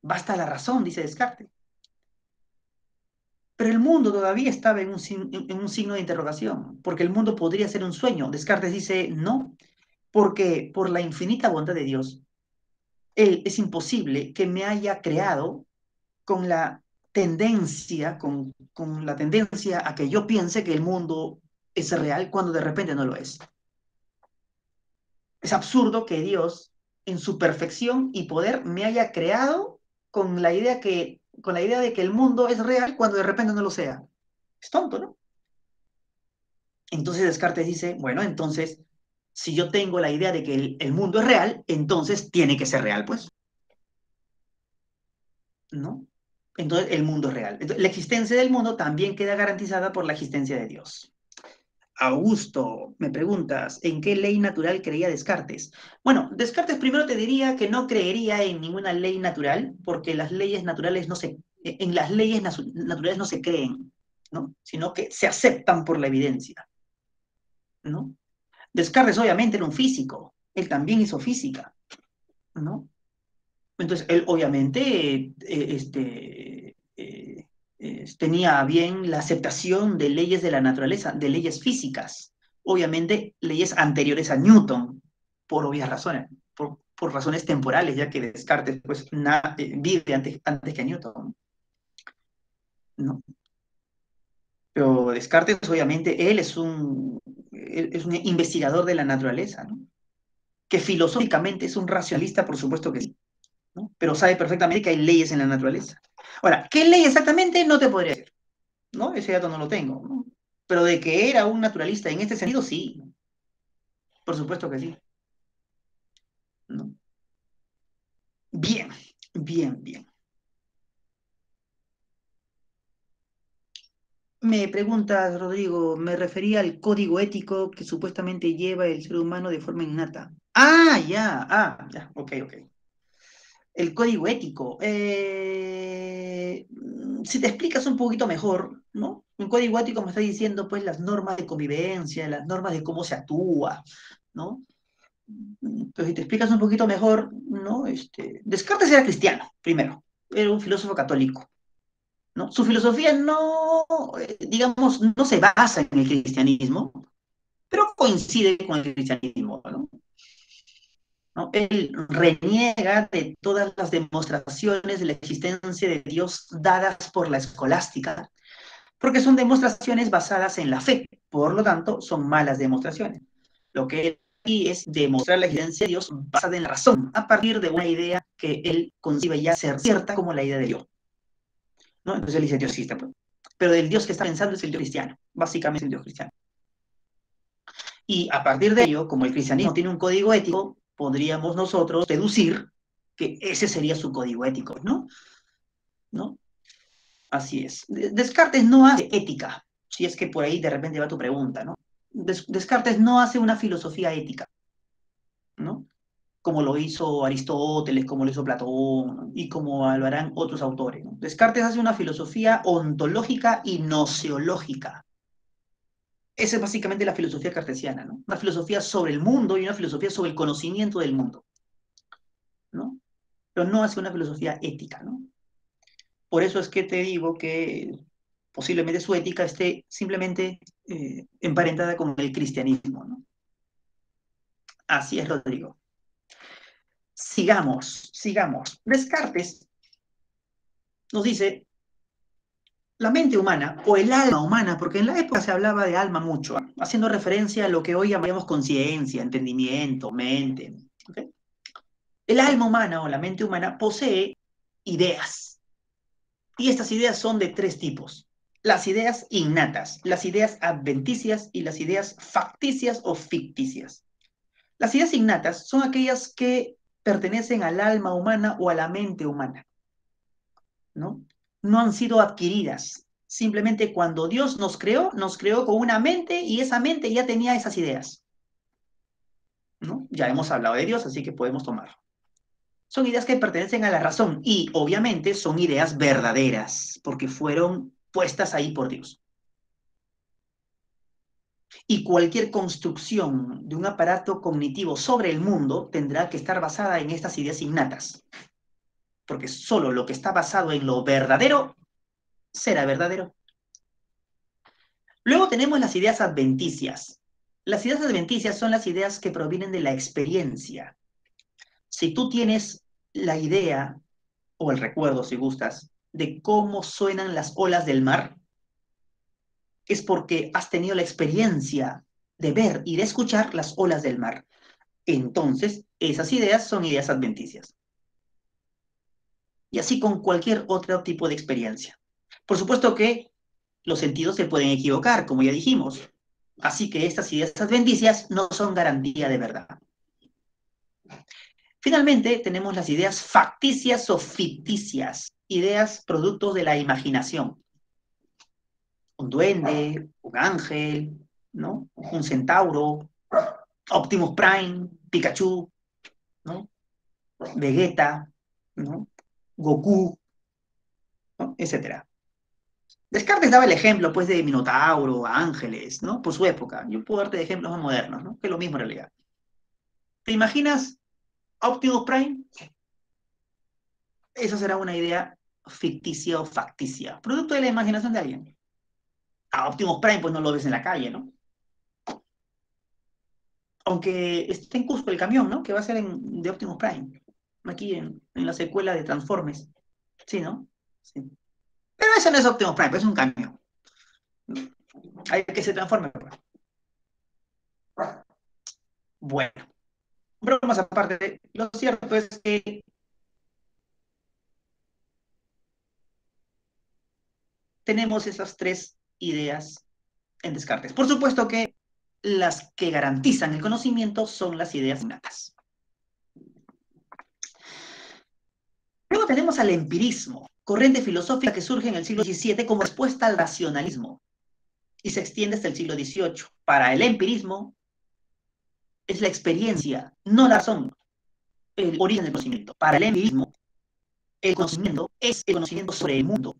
Basta la razón, dice Descartes. Pero el mundo todavía estaba en un signo de interrogación, porque el mundo podría ser un sueño. Descartes dice, no, porque por la infinita bondad de Dios, Él es imposible que me haya creado con la con la tendencia a que yo piense que el mundo es real cuando de repente no lo es. Es absurdo que Dios, en su perfección y poder, me haya creado con la idea de que el mundo es real cuando de repente no lo sea. Es tonto, ¿no? Entonces Descartes dice, bueno, entonces, si yo tengo la idea de que el mundo es real, entonces tiene que ser real, pues, ¿no? Entonces el mundo es real. Entonces, la existencia del mundo también queda garantizada por la existencia de Dios. Augusto, me preguntas, ¿en qué ley natural creía Descartes? Bueno, Descartes primero te diría que no creería en ninguna ley natural, porque las leyes naturales no se, en las leyes naturales no se creen, ¿no? Sino que se aceptan por la evidencia, ¿no? Descartes obviamente era un físico, él también hizo física, ¿no? Entonces, él obviamente tenía bien la aceptación de leyes de la naturaleza, de leyes físicas, obviamente leyes anteriores a Newton, por obvias razones, por razones temporales, ya que Descartes pues, vive antes que Newton, ¿no? Pero Descartes, obviamente, él es un investigador de la naturaleza, ¿no? Que filosóficamente es un racionalista, por supuesto que sí, ¿no? Pero sabe perfectamente que hay leyes en la naturaleza. Ahora, ¿qué ley exactamente? No te podría decir, ¿no? Ese dato no lo tengo, ¿no? Pero de que era un naturalista en este sentido, sí, por supuesto que sí, ¿no? Bien, bien, bien. Me preguntas, Rodrigo, me refería al código ético que supuestamente lleva el ser humano de forma innata. Ya, ok, ok. El código ético. Si te explicas un poquito mejor, ¿no? Un código ético me está diciendo, pues, las normas de convivencia, las normas de cómo se actúa, ¿no? Pero si te explicas un poquito mejor, ¿no? Descartes era cristiano, primero. Era un filósofo católico, ¿no? Su filosofía no, digamos, no se basa en el cristianismo, pero coincide con el cristianismo, ¿no? ¿No? Él reniega de todas las demostraciones de la existencia de Dios dadas por la escolástica, porque son demostraciones basadas en la fe, por lo tanto, son malas demostraciones. Lo que él aquí es demostrar la existencia de Dios basada en la razón, a partir de una idea que él concibe ya ser cierta como la idea de Dios, ¿no? Entonces él dice Dios existe, pues. Pero el Dios que está pensando es el Dios cristiano, básicamente es el Dios cristiano. Y a partir de ello, como el cristianismo tiene un código ético, podríamos nosotros deducir que ese sería su código ético, ¿no? ¿No? Así es. Descartes no hace ética, si es que por ahí de repente va tu pregunta, ¿no? Descartes no hace una filosofía ética, ¿no? Como lo hizo Aristóteles, como lo hizo Platón, ¿no? Y como lo harán otros autores, ¿no? Descartes hace una filosofía ontológica y gnoseológica. Esa es básicamente la filosofía cartesiana, ¿no? Una filosofía sobre el mundo y una filosofía sobre el conocimiento del mundo, ¿no? Pero no hace una filosofía ética, ¿no? Por eso es que te digo que posiblemente su ética esté simplemente emparentada con el cristianismo, ¿no? Así es, Rodrigo. Sigamos, sigamos. Descartes nos dice la mente humana o el alma humana, porque en la época se hablaba de alma mucho, haciendo referencia a lo que hoy llamamos conciencia, entendimiento, mente. ¿Okay? El alma humana o la mente humana posee ideas. Y estas ideas son de tres tipos. Las ideas innatas, las ideas adventicias y las ideas facticias o ficticias. Las ideas innatas son aquellas que pertenecen al alma humana o a la mente humana, ¿no? No han sido adquiridas. Simplemente cuando Dios nos creó con una mente y esa mente ya tenía esas ideas, ¿no? Ya hemos hablado de Dios, así que podemos tomar. Son ideas que pertenecen a la razón y obviamente son ideas verdaderas, porque fueron puestas ahí por Dios. Y cualquier construcción de un aparato cognitivo sobre el mundo tendrá que estar basada en estas ideas innatas, porque solo lo que está basado en lo verdadero será verdadero. Luego tenemos las ideas adventicias. Las ideas adventicias son las ideas que provienen de la experiencia. Si tú tienes la idea, o el recuerdo si gustas, de cómo suenan las olas del mar, es porque has tenido la experiencia de ver y de escuchar las olas del mar. Entonces, esas ideas son ideas adventicias. Y así con cualquier otro tipo de experiencia. Por supuesto que los sentidos se pueden equivocar, como ya dijimos. Así que estas ideas adventicias no son garantía de verdad. Finalmente, tenemos las ideas facticias o ficticias, ideas productos de la imaginación. Un duende, un ángel, ¿no? Un centauro, Optimus Prime, Pikachu, ¿no? Vegeta, ¿no? Goku, ¿no? Etcétera. Descartes daba el ejemplo, pues, de Minotauro, ángeles, ¿no? Por su época. Yo puedo darte ejemplos más modernos, ¿no? Que es lo mismo en realidad. ¿Te imaginas Optimus Prime? Esa será una idea ficticia o facticia, producto de la imaginación de alguien. A Optimus Prime, pues no lo ves en la calle, ¿no? Aunque esté en Cusco el camión, ¿no? Que va a ser de Optimus Prime. Aquí en la secuela de Transformers. Sí, ¿no? Sí. Pero eso no es Optimus Prime, pues es un camión. Hay que se transforme, pues. Bueno, bromas aparte, lo cierto es que tenemos esas tres ideas en Descartes. Por supuesto que las que garantizan el conocimiento son las ideas innatas. Luego tenemos al empirismo, corriente filosófica que surge en el siglo XVII como respuesta al racionalismo y se extiende hasta el siglo XVIII. Para el empirismo es la experiencia, no la razón, el origen del conocimiento. Para el empirismo, el conocimiento es el conocimiento sobre el mundo.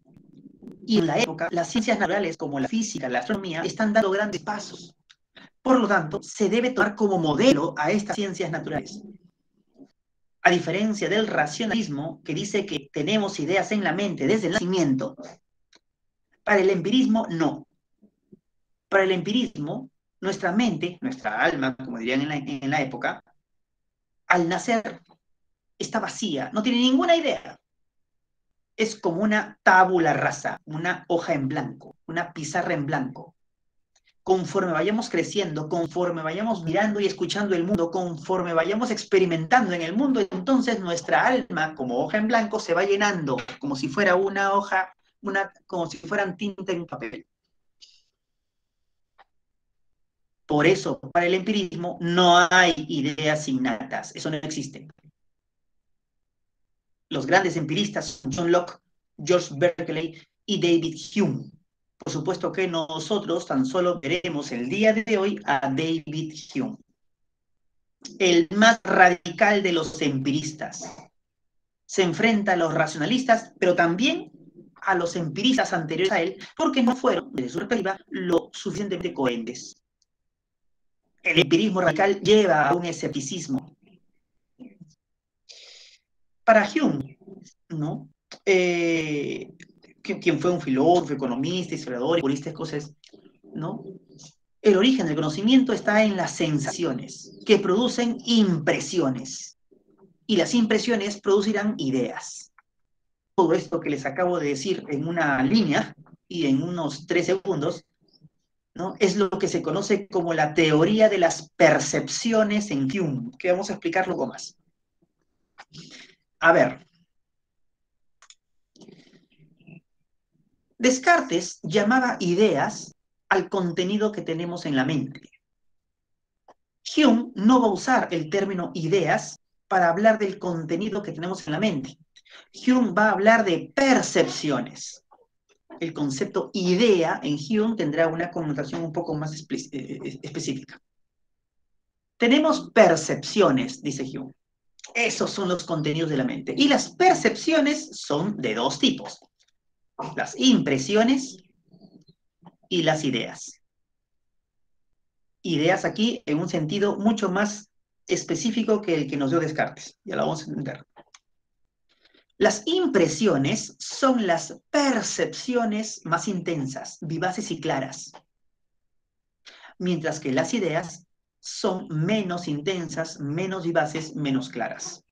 Y en la época, las ciencias naturales como la física, la astronomía, están dando grandes pasos. Por lo tanto, se debe tomar como modelo a estas ciencias naturales. A diferencia del racionalismo, que dice que tenemos ideas en la mente desde el nacimiento, para el empirismo no. Para el empirismo, nuestra mente, nuestra alma, como dirían en la época, al nacer está vacía, no tiene ninguna idea. Es como una tabula rasa, una hoja en blanco, una pizarra en blanco. Conforme vayamos creciendo, conforme vayamos mirando y escuchando el mundo, conforme vayamos experimentando en el mundo, entonces nuestra alma, como hoja en blanco, se va llenando, como si fuera una hoja, como si fueran tinta en papel. Por eso, para el empirismo no hay ideas innatas, eso no existe. Los grandes empiristas son John Locke, George Berkeley y David Hume. Por supuesto que nosotros tan solo veremos el día de hoy a David Hume, el más radical de los empiristas. Se enfrenta a los racionalistas, pero también a los empiristas anteriores a él, porque no fueron, desde su perspectiva, lo suficientemente coherentes. El empirismo radical lleva a un escepticismo. Para Hume, ¿no? quien fue un filósofo, economista, historiador, jurista, escocés, ¿no? El origen del conocimiento está en las sensaciones, que producen impresiones. Y las impresiones producirán ideas. Todo esto que les acabo de decir en una línea y en unos 3 segundos, ¿no? Es lo que se conoce como la teoría de las percepciones en Hume, que vamos a explicar luego más. A ver. Descartes llamaba ideas al contenido que tenemos en la mente. Hume no va a usar el término ideas para hablar del contenido que tenemos en la mente. Hume va a hablar de percepciones. El concepto idea en Hume tendrá una connotación un poco más específica. Tenemos percepciones, dice Hume. Esos son los contenidos de la mente. Y las percepciones son de 2 tipos. Las impresiones y las ideas. Ideas aquí en un sentido mucho más específico que el que nos dio Descartes. Ya lo vamos a entender. Las impresiones son las percepciones más intensas, vivaces y claras, mientras que las ideas son menos intensas, menos vivaces, menos claras.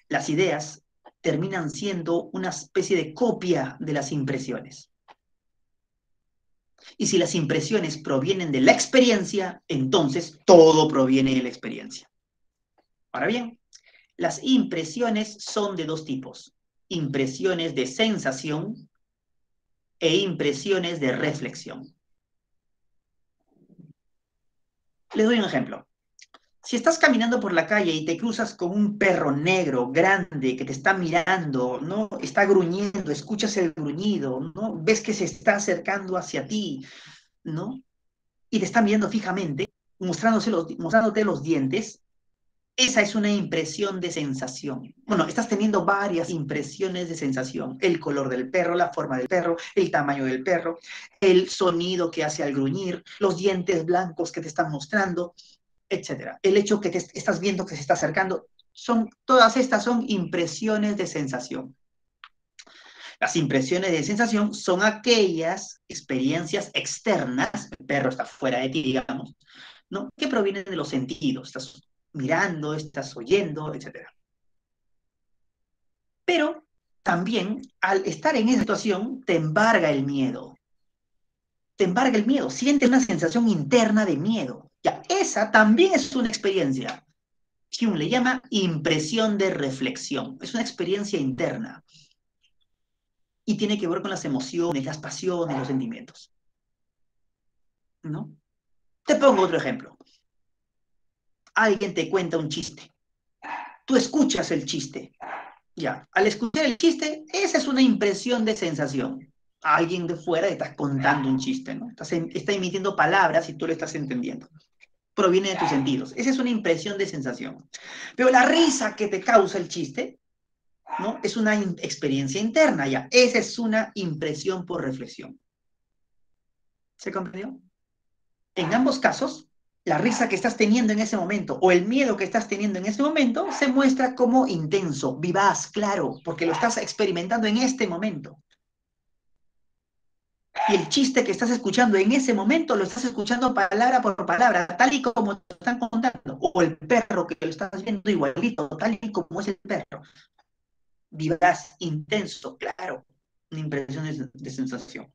Las ideas terminan siendo una especie de copia de las impresiones. Y si las impresiones provienen de la experiencia, entonces todo proviene de la experiencia. Ahora bien, las impresiones son de 2 tipos. Impresiones de sensación e impresiones de reflexión. Les doy un ejemplo. Si estás caminando por la calle y te cruzas con un perro negro, grande, que te está mirando, ¿no? Está gruñendo, escuchas el gruñido, ¿no? Ves que se está acercando hacia ti, ¿no? Y te está mirando fijamente, mostrándote los dientes. Esa es una impresión de sensación. Bueno, estás teniendo varias impresiones de sensación. El color del perro, la forma del perro, el tamaño del perro, el sonido que hace al gruñir, los dientes blancos que te están mostrando, etc. El hecho que te estás viendo que se está acercando, todas estas son impresiones de sensación. Las impresiones de sensación son aquellas experiencias externas, el perro está fuera de ti, digamos, ¿no? Que provienen de los sentidos. Estás mirando, estás oyendo, etc. Pero también, al estar en esa situación, te embarga el miedo. Te embarga el miedo, sientes una sensación interna de miedo. Ya, esa también es una experiencia. Hume le llama impresión de reflexión. Es una experiencia interna. Y tiene que ver con las emociones, las pasiones, los sentimientos. ¿No? Te pongo otro ejemplo. Alguien te cuenta un chiste. Tú escuchas el chiste. Ya, al escuchar el chiste, esa es una impresión de sensación. A alguien de fuera te estás contando un chiste, ¿no? Está emitiendo palabras y tú lo estás entendiendo. Proviene de tus sentidos. Esa es una impresión de sensación. Pero la risa que te causa el chiste, ¿no? Es una experiencia interna, ya. Esa es una impresión por reflexión. ¿Se comprendió? En ambos casos, la risa que estás teniendo en ese momento o el miedo que estás teniendo en ese momento se muestra como intenso, vivaz, claro, porque lo estás experimentando en este momento. Y el chiste que estás escuchando en ese momento lo estás escuchando palabra por palabra, tal y como te están contando. O el perro que lo estás viendo igualito, tal y como es el perro. Vivaz, intenso, claro. Una impresión de sensación.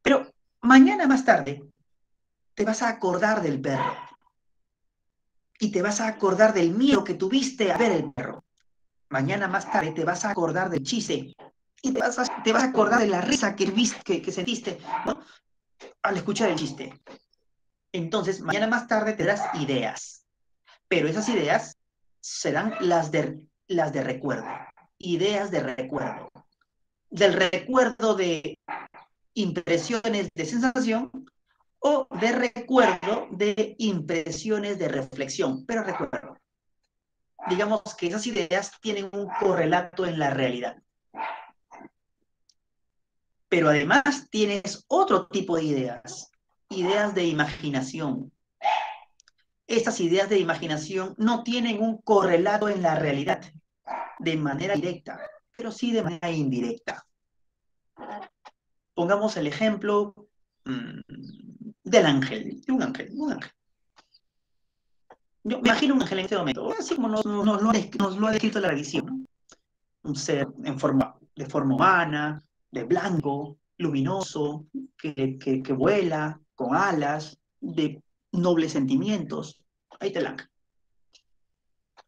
Pero mañana más tarde te vas a acordar del perro. Y te vas a acordar del miedo que tuviste a ver el perro. Mañana más tarde te vas a acordar del chiste. Y te vas a acordar de la risa que sentiste, ¿no? Al escuchar el chiste. Entonces, mañana más tarde te das ideas. Pero esas ideas serán las de recuerdo. Ideas de recuerdo. Del recuerdo de impresiones de sensación o de recuerdo de impresiones de reflexión. Pero recuerdo. Digamos que esas ideas tienen un correlato en la realidad. Pero además tienes otro tipo de ideas. Ideas de imaginación. Estas ideas de imaginación no tienen un correlato en la realidad de manera directa, pero sí de manera indirecta. Pongamos el ejemplo del ángel, de un ángel, un ángel. Yo me imagino un ángel en este momento, así como nos lo ha descrito la religión, ¿no? Un ser de forma humana, de blanco, luminoso, que vuela, con alas, de nobles sentimientos. Ahí te la ángel.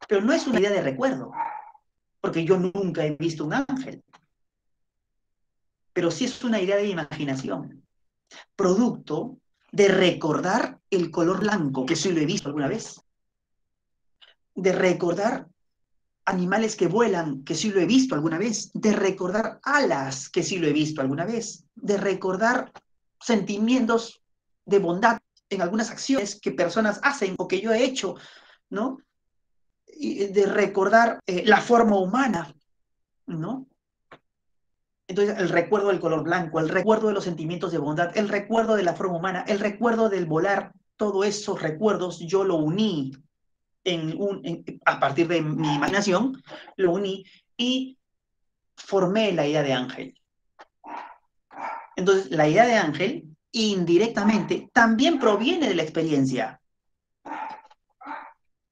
Pero no es una idea de recuerdo, porque yo nunca he visto un ángel. Pero sí es una idea de imaginación, producto de recordar el color blanco, que sí lo he visto alguna vez, de recordar animales que vuelan, que sí lo he visto alguna vez, de recordar alas, que sí lo he visto alguna vez, de recordar sentimientos de bondad en algunas acciones que personas hacen o que yo he hecho, ¿no? Y de recordar la forma humana, ¿no? Entonces, el recuerdo del color blanco, el recuerdo de los sentimientos de bondad, el recuerdo de la forma humana, el recuerdo del volar, todos esos recuerdos yo lo uní a partir de mi imaginación, lo uní y formé la idea de ángel. Entonces, la idea de ángel, indirectamente, también proviene de la experiencia,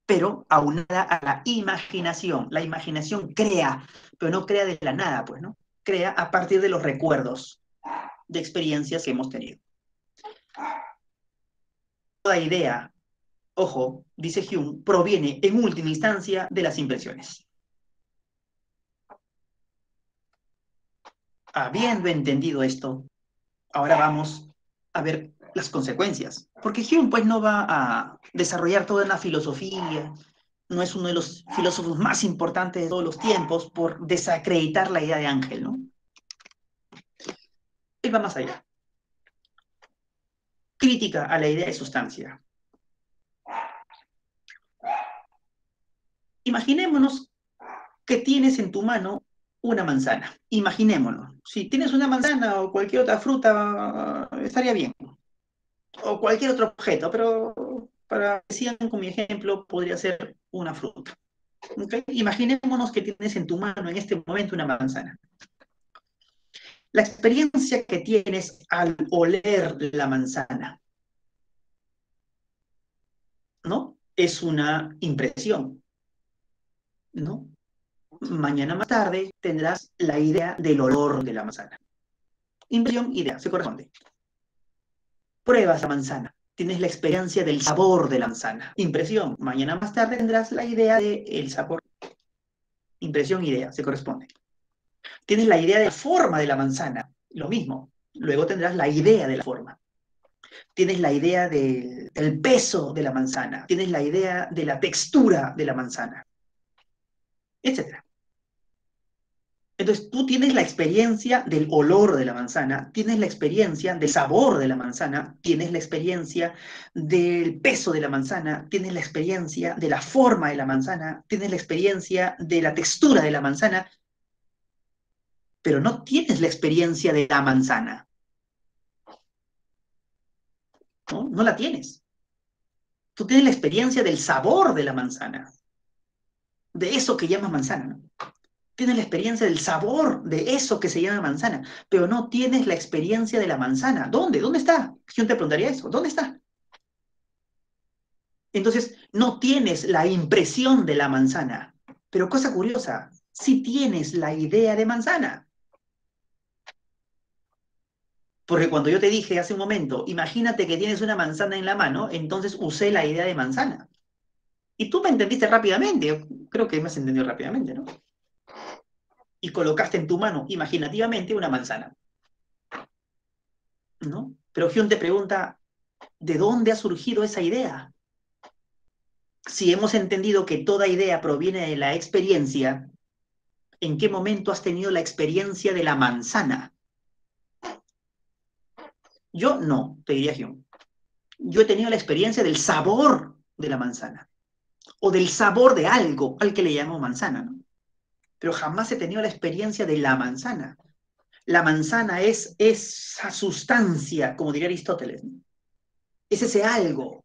pero aunada a la imaginación. La imaginación crea, pero no crea de la nada, pues, ¿no? Crea a partir de los recuerdos de experiencias que hemos tenido. Toda idea, ojo, dice Hume, proviene en última instancia de las impresiones. Habiendo entendido esto, ahora vamos a ver las consecuencias. Porque Hume pues no va a desarrollar toda una filosofía, no es uno de los filósofos más importantes de todos los tiempos por desacreditar la idea de ángel, ¿no? Él va más allá. Crítica a la idea de sustancia. Imaginémonos que tienes en tu mano una manzana. Imaginémonos. Si tienes una manzana o cualquier otra fruta, estaría bien. O cualquier otro objeto, pero para que sigan con mi ejemplo, podría ser una fruta. ¿Okay? Imaginémonos que tienes en tu mano en este momento una manzana. La experiencia que tienes al oler la manzana, ¿no? Es una impresión, ¿no? Mañana más tarde tendrás la idea del olor de la manzana. Impresión, idea, se corresponde. Pruebas la manzana, tienes la experiencia del sabor de la manzana. Impresión, mañana más tarde tendrás la idea del sabor. Impresión, idea, se corresponde. Tienes la idea de la forma de la manzana, lo mismo. Luego tendrás la idea de la forma. Tienes la idea del peso de la manzana, tienes la idea de la textura de la manzana, etc. Entonces, tú tienes la experiencia del olor de la manzana, tienes la experiencia del sabor de la manzana, tienes la experiencia del peso de la manzana, tienes la experiencia de la forma de la manzana, tienes la experiencia de la textura de la manzana, pero no tienes la experiencia de la manzana. ¿No? No la tienes. Tú tienes la experiencia del sabor de la manzana, de eso que llamas manzana, ¿no? Tienes la experiencia del sabor de eso que se llama manzana, pero no tienes la experiencia de la manzana. ¿Dónde? ¿Dónde está? Yo te preguntaría eso. ¿Dónde está? Entonces, no tienes la impresión de la manzana. Pero cosa curiosa, sí tienes la idea de manzana. Porque cuando yo te dije hace un momento, imagínate que tienes una manzana en la mano, entonces usé la idea de manzana. Y tú me entendiste rápidamente. Yo creo que me has entendido rápidamente, ¿no? Y colocaste en tu mano imaginativamente una manzana, ¿no? Pero Hume te pregunta, ¿de dónde ha surgido esa idea? Si hemos entendido que toda idea proviene de la experiencia, ¿en qué momento has tenido la experiencia de la manzana? Yo no, te diría Hume. Yo he tenido la experiencia del sabor de la manzana, o del sabor de algo, al que le llamo manzana, ¿no? Pero jamás he tenido la experiencia de la manzana. La manzana es esa sustancia, como diría Aristóteles, ¿no? Es ese algo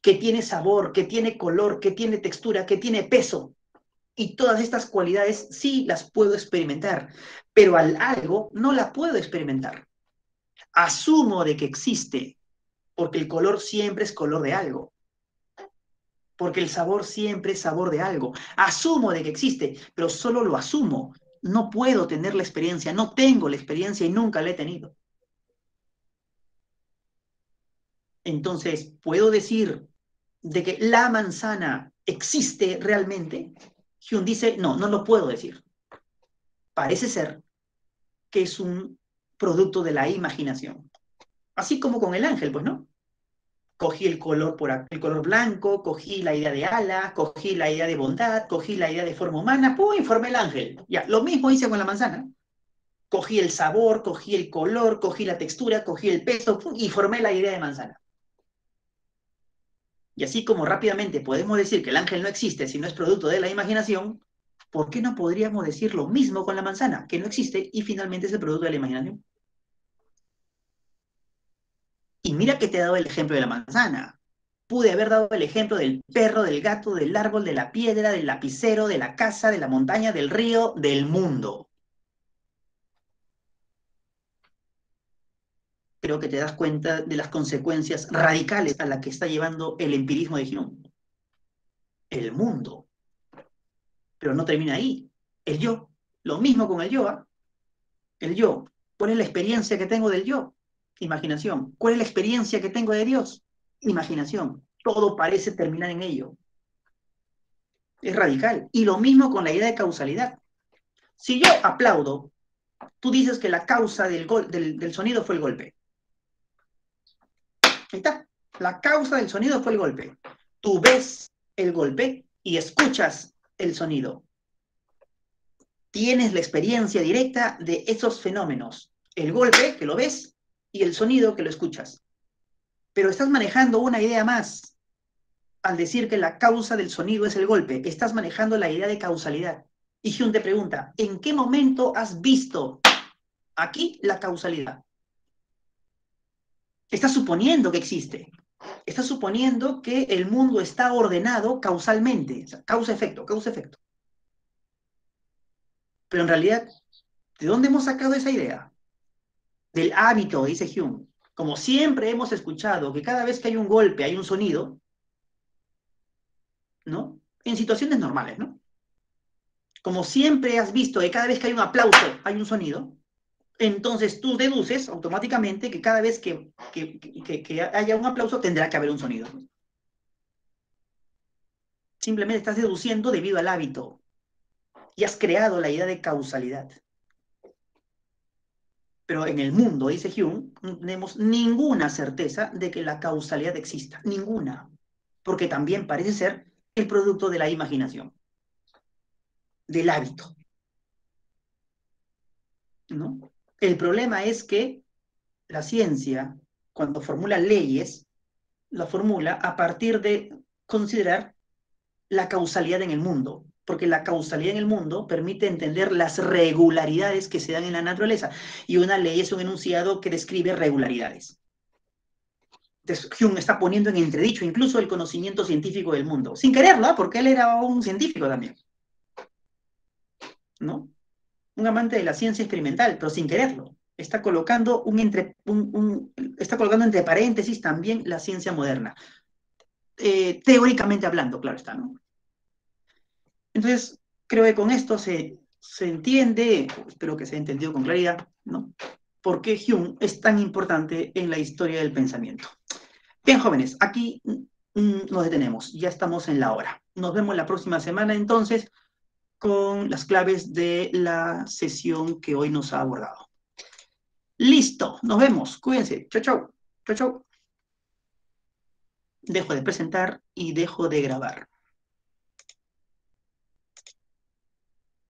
que tiene sabor, que tiene color, que tiene textura, que tiene peso. Y todas estas cualidades sí las puedo experimentar, pero al algo no la puedo experimentar. Asumo de que existe, porque el color siempre es color de algo, porque el sabor siempre es sabor de algo. Asumo de que existe, pero solo lo asumo. No puedo tener la experiencia, no tengo la experiencia y nunca la he tenido. Entonces, ¿puedo decir de que la manzana existe realmente? Hume dice, no, no lo puedo decir. Parece ser que es un producto de la imaginación. Así como con el ángel, pues, ¿no? Cogí el color, el color blanco, cogí la idea de ala, cogí la idea de bondad, cogí la idea de forma humana, ¡pum! Y formé el ángel. Ya, lo mismo hice con la manzana. Cogí el sabor, cogí el color, cogí la textura, cogí el peso, ¡pum! Y formé la idea de manzana. Y así como rápidamente podemos decir que el ángel no existe si no es producto de la imaginación, ¿por qué no podríamos decir lo mismo con la manzana, que no existe y finalmente es el producto de la imaginación? Y mira que te he dado el ejemplo de la manzana. Pude haber dado el ejemplo del perro, del gato, del árbol, de la piedra, del lapicero, de la casa, de la montaña, del río, del mundo. Creo que te das cuenta de las consecuencias radicales a las que está llevando el empirismo de Hume. El mundo. Pero no termina ahí. El yo. Lo mismo con el yo. ¿Ah? El yo. ¿Cuál es la experiencia que tengo del yo? Imaginación. ¿Cuál es la experiencia que tengo de Dios? Imaginación. Todo parece terminar en ello. Es radical. Y lo mismo con la idea de causalidad. Si yo aplaudo, tú dices que la causa del sonido fue el golpe. Ahí está. La causa del sonido fue el golpe. Tú ves el golpe y escuchas el sonido. Tienes la experiencia directa de esos fenómenos. El golpe, que lo ves, y el sonido, que lo escuchas. Pero estás manejando una idea más. Al decir que la causa del sonido es el golpe, estás manejando la idea de causalidad. Y Hume te pregunta, ¿en qué momento has visto aquí la causalidad? Estás suponiendo que existe. Estás suponiendo que el mundo está ordenado causalmente. O sea, causa-efecto, causa-efecto. Pero en realidad, ¿de dónde hemos sacado esa idea? Del hábito, dice Hume. Como siempre hemos escuchado que cada vez que hay un golpe hay un sonido, ¿no? En situaciones normales, ¿no? Como siempre has visto que cada vez que hay un aplauso hay un sonido, entonces tú deduces automáticamente que cada vez que haya un aplauso tendrá que haber un sonido. Simplemente estás deduciendo debido al hábito y has creado la idea de causalidad. Pero en el mundo, dice Hume, no tenemos ninguna certeza de que la causalidad exista. Ninguna. Porque también parece ser el producto de la imaginación, del hábito, ¿no? El problema es que la ciencia, cuando formula leyes, la formula a partir de considerar la causalidad en el mundo, porque la causalidad en el mundo permite entender las regularidades que se dan en la naturaleza, y una ley es un enunciado que describe regularidades. Entonces, Hume está poniendo en entredicho incluso el conocimiento científico del mundo, sin quererlo, ¿eh? Porque él era un científico también, ¿no? Un amante de la ciencia experimental, pero sin quererlo. Está colocando, está colocando entre paréntesis también la ciencia moderna. Teóricamente hablando, claro está, ¿no? Entonces, creo que con esto se entiende, espero que se haya entendido con claridad, ¿no? Por qué Hume es tan importante en la historia del pensamiento. Bien, jóvenes, aquí nos detenemos, ya estamos en la hora. Nos vemos la próxima semana entonces con las claves de la sesión que hoy nos ha abordado. Listo, nos vemos, cuídense, chau, chau, chau, chau. Dejo de presentar y dejo de grabar.